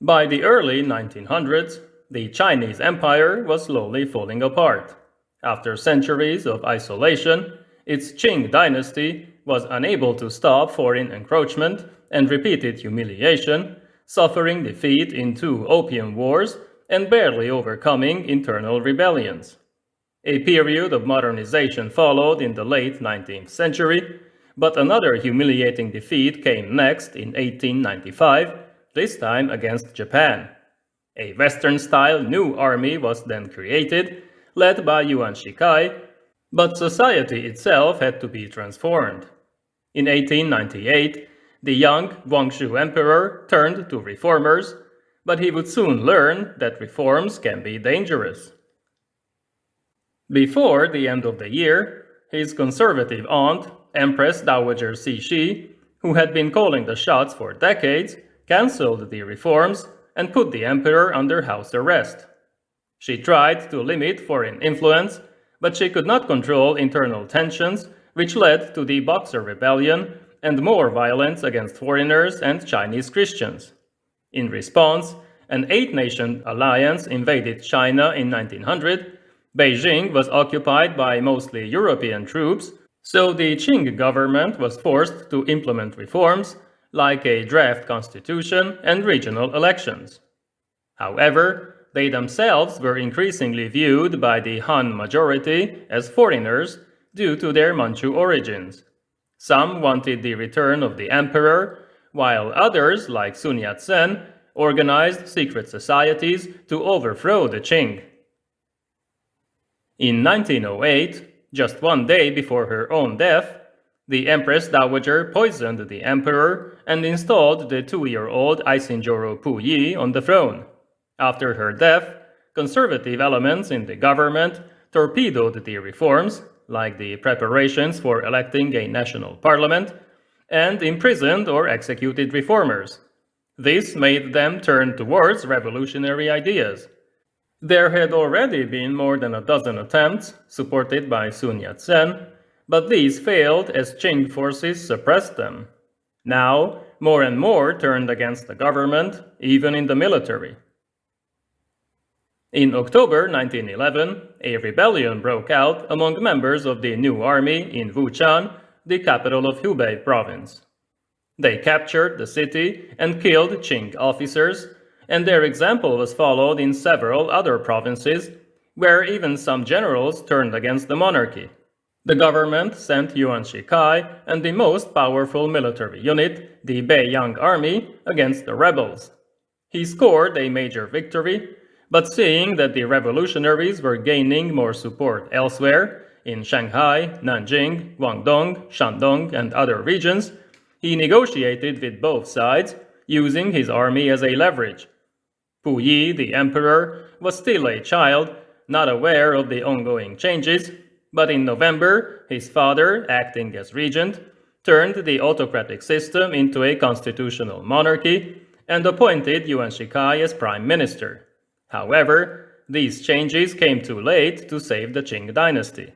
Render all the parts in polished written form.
By the early 1900s, the Chinese Empire was slowly falling apart. After centuries of isolation, its Qing Dynasty was unable to stop foreign encroachment and repeated humiliation, suffering defeat in two opium wars and barely overcoming internal rebellions. A period of modernization followed in the late 19th century, but another humiliating defeat came next in 1895, this time against Japan. A Western-style new army was then created, led by Yuan Shikai, but society itself had to be transformed. In 1898, the young Guangxu emperor turned to reformers, but he would soon learn that reforms can be dangerous. Before the end of the year, his conservative aunt, Empress Dowager Cixi, who had been calling the shots for decades, cancelled the reforms and put the emperor under house arrest. She tried to limit foreign influence, but she could not control internal tensions, which led to the Boxer Rebellion and more violence against foreigners and Chinese Christians. In response, an eight-nation alliance invaded China in 1900. Beijing was occupied by mostly European troops, so the Qing government was forced to implement reforms like a draft constitution and regional elections. However, they themselves were increasingly viewed by the Han majority as foreigners due to their Manchu origins. Some wanted the return of the emperor, while others, like Sun Yat-sen, organized secret societies to overthrow the Qing. In 1908, just one day before her own death, the Empress Dowager poisoned the emperor and installed the 2-year-old Aisin-Gioro Puyi on the throne. After her death, conservative elements in the government torpedoed the reforms, like the preparations for electing a national parliament, and imprisoned or executed reformers. This made them turn towards revolutionary ideas. There had already been more than a dozen attempts, supported by Sun Yat-sen, but these failed as Qing forces suppressed them. Now, more and more turned against the government, even in the military. In October 1911, a rebellion broke out among members of the new army in Wuchan, the capital of Hubei province. They captured the city and killed Qing officers, and their example was followed in several other provinces, where even some generals turned against the monarchy. The government sent Yuan Shikai and the most powerful military unit, the Beiyang Army, against the rebels. He scored a major victory, but seeing that the revolutionaries were gaining more support elsewhere, in Shanghai, Nanjing, Guangdong, Shandong, and other regions, he negotiated with both sides, using his army as a leverage. Puyi, the emperor, was still a child, not aware of the ongoing changes, but in November, his father, acting as regent, turned the autocratic system into a constitutional monarchy and appointed Yuan Shikai as prime minister. However, these changes came too late to save the Qing dynasty.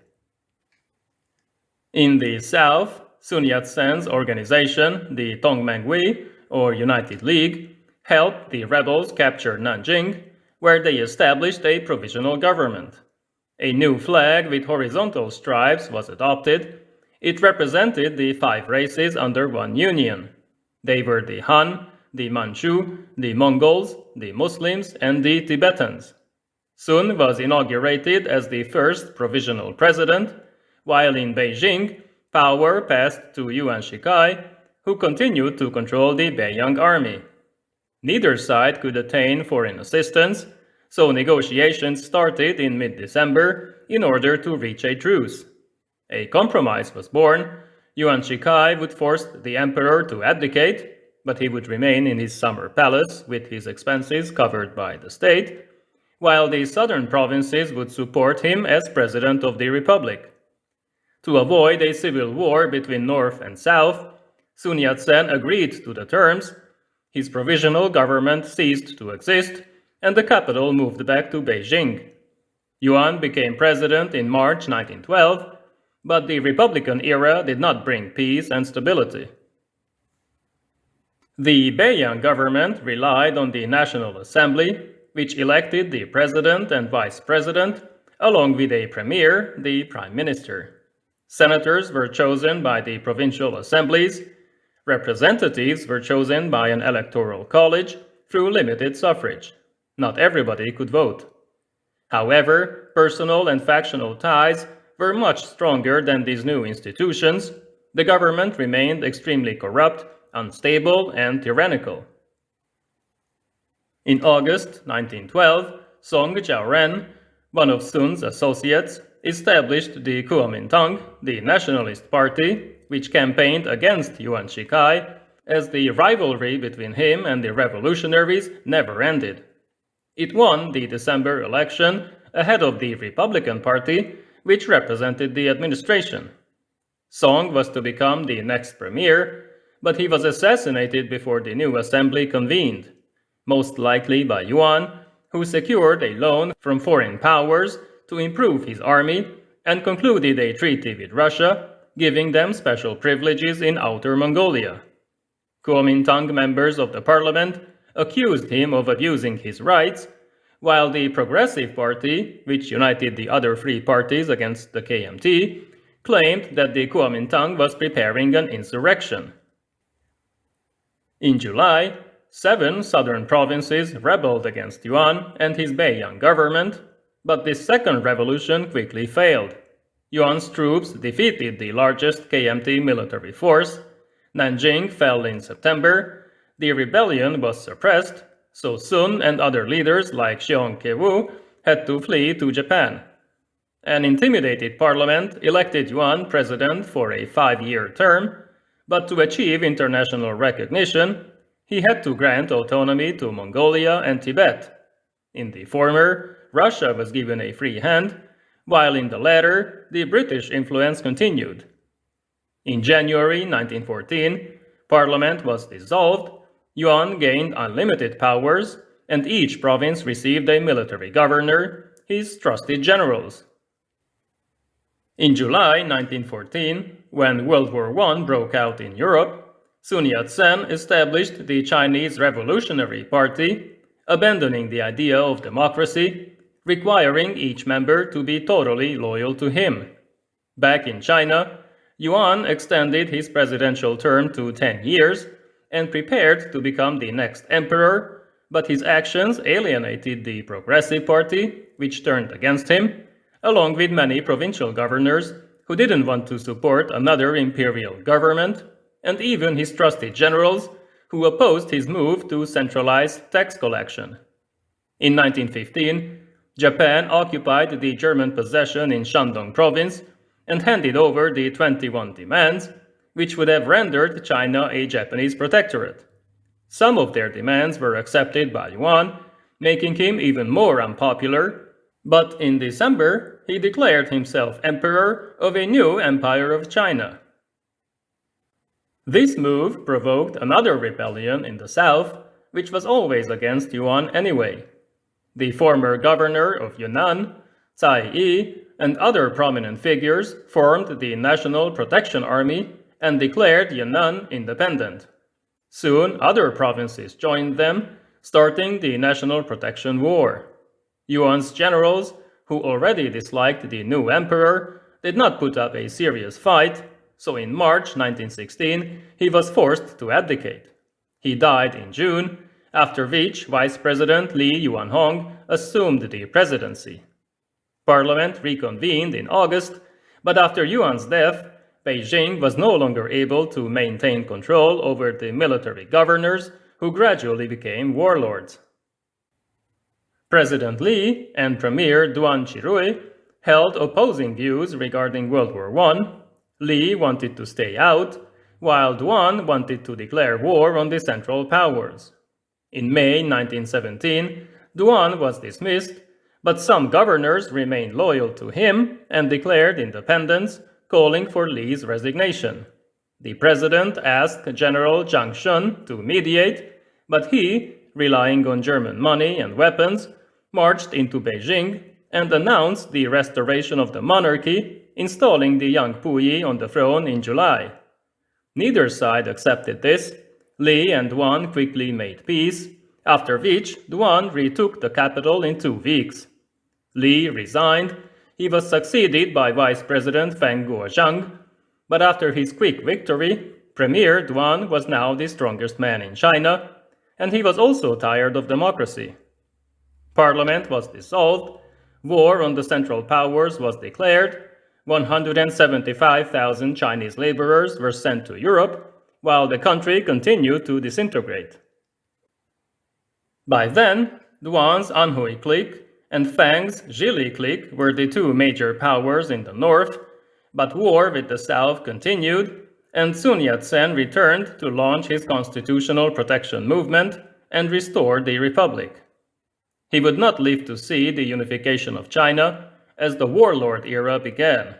In the south, Sun Yat-sen's organization, the Tongmenghui, or United League, helped the rebels capture Nanjing, where they established a provisional government. A new flag with horizontal stripes was adopted. It represented the 5 races under one union. They were the Han, the Manchu, the Mongols, the Muslims, and the Tibetans. Sun was inaugurated as the first provisional president, while in Beijing, power passed to Yuan Shikai, who continued to control the Beiyang army. Neither side could attain foreign assistance, so negotiations started in mid-December in order to reach a truce. A compromise was born. Yuan Shikai would force the emperor to abdicate, but he would remain in his summer palace with his expenses covered by the state, while the southern provinces would support him as president of the republic. To avoid a civil war between north and south, Sun Yat-sen agreed to the terms. His provisional government ceased to exist, and the capital moved back to Beijing. Yuan became president in March 1912, but the Republican era did not bring peace and stability. The Beiyang government relied on the National Assembly, which elected the president and vice president, along with a premier, the prime minister. Senators were chosen by the provincial assemblies. Representatives were chosen by an electoral college through limited suffrage. Not everybody could vote. However, personal and factional ties were much stronger than these new institutions. The government remained extremely corrupt, unstable, and tyrannical. In August 1912, Song Jiaoren, one of Sun's associates, established the Kuomintang, the nationalist party, which campaigned against Yuan Shikai, as the rivalry between him and the revolutionaries never ended. It won the December election ahead of the Republican Party, which represented the administration. Song was to become the next premier, but he was assassinated before the new assembly convened, most likely by Yuan, who secured a loan from foreign powers to improve his army and concluded a treaty with Russia, giving them special privileges in Outer Mongolia. Kuomintang members of the parliament accused him of abusing his rights, while the Progressive Party, which united the other three parties against the KMT, claimed that the Kuomintang was preparing an insurrection. In July, 7 southern provinces rebelled against Yuan and his Beiyang government, but this second revolution quickly failed. Yuan's troops defeated the largest KMT military force. Nanjing fell in September. The rebellion was suppressed, so Sun and other leaders like Xiong Kewu had to flee to Japan. An intimidated parliament elected Yuan president for a 5-year term, but to achieve international recognition, he had to grant autonomy to Mongolia and Tibet. In the former, Russia was given a free hand, while in the latter, the British influence continued. In January 1914, Parliament was dissolved, Yuan gained unlimited powers, and each province received a military governor, his trusted generals. In July 1914, when World War I broke out in Europe, Sun Yat-sen established the Chinese Revolutionary Party, abandoning the idea of democracy, requiring each member to be totally loyal to him. Back in China, Yuan extended his presidential term to 10 years and prepared to become the next emperor, but his actions alienated the Progressive Party, which turned against him, along with many provincial governors who didn't want to support another imperial government, and even his trusted generals who opposed his move to centralize tax collection. In 1915, Japan occupied the German possession in Shandong province and handed over the 21 demands, which would have rendered China a Japanese protectorate. Some of their demands were accepted by Yuan, making him even more unpopular, but in December, he declared himself emperor of a new empire of China. This move provoked another rebellion in the south, which was always against Yuan anyway. The former governor of Yunnan, Cai Yi, and other prominent figures formed the National Protection Army and declared Yunnan independent. Soon, other provinces joined them, starting the National Protection War. Yuan's generals, who already disliked the new emperor, did not put up a serious fight, so in March 1916, he was forced to abdicate. He died in June, after which Vice President Li Yuanhong assumed the presidency. Parliament reconvened in August, but after Yuan's death, Beijing was no longer able to maintain control over the military governors, who gradually became warlords. President Li and Premier Duan Qirui held opposing views regarding World War I. Li wanted to stay out, while Duan wanted to declare war on the Central Powers. In May 1917, Duan was dismissed, but some governors remained loyal to him and declared independence, calling for Li's resignation. The president asked General Zhang Shun to mediate, but he, relying on German money and weapons, marched into Beijing and announced the restoration of the monarchy, installing the young Puyi on the throne in July. Neither side accepted this. Li and Yuan quickly made peace, after which Yuan retook the capital in 2 weeks. Li resigned. He was succeeded by Vice President Feng Guozhang, but after his quick victory, Premier Yuan was now the strongest man in China, and he was also tired of democracy. Parliament was dissolved, war on the Central Powers was declared, 175,000 Chinese laborers were sent to Europe, while the country continued to disintegrate. By then, Yuan's Anhui clique and Feng's Zhili clique were the 2 major powers in the north, but war with the south continued, and Sun Yat-sen returned to launch his constitutional protection movement and restore the republic. He would not live to see the unification of China as the Warlord era began.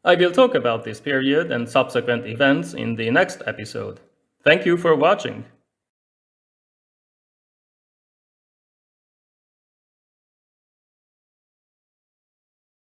I will talk about this period and subsequent events in the next episode. Thank you for watching.